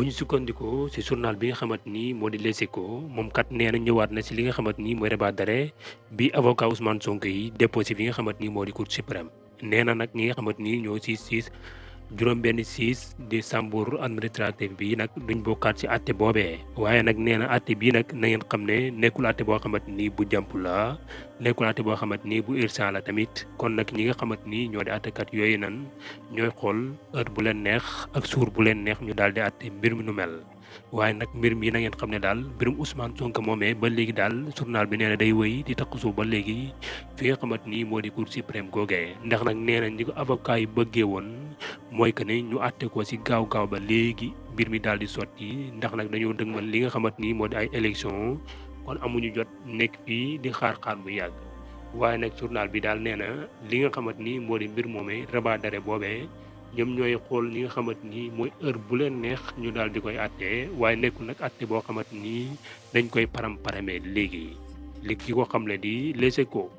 bu ñu sukkandikoo ci journal bi nga xamante ni moo di Les Échos moom kat nee na ñëwaat na ci li nga xamante ni mooy rabat d'arrêt bi avocat Ousmane Sonko yi déposé fi nga xamante ni moo di Cour suprême nee na nag ñi nga xamante ni ñoo ci siis juróom-benn siis di chambre administrative bi nag duñ bokkaat ci àtte boobee waaye nag nee na àtte bii nag na ngeen xam ne nekkul àtte boo xamante ni bu jàmp la nekkul àtte boo xamante ni bu urgent la tamit kon nag ñi nga xamante ni ñoo di àttekat yooyu nan ñooy xool heure bu leen neex ak suur bu leen neex ñu daal di àtte mbir mi nu mel waaye nag mbir mi na ngeen xam ne daal mbirum Ousmane Sonko moomee ba léegi daal journal bi nee na day wëy di takku suuf ba léegi fi nga xamante ni moo di Cour suprême googee ndax nag nee na ñi ko avocat yi bëggee woon mooy que ne ñu àtte ko ci gaaw ba léegi mbir mi daal di sotti ndax nag dañoo dëgmal li nga xamante ni moo di ay élection kon amuñu jot nekk fii di xaar bu yàgg waaye nag journal bi daal nee na li nga xamante ni moo di mbir moomee rabat d'arrêt boobee ñoom ñooy xool li nga xamante ni mooy heure bu leen neex ñu daal di koy àttee waaye nekkul nag àtte boo xamante ni dañ koy paramee léegi li ki ko xamle di Les Échos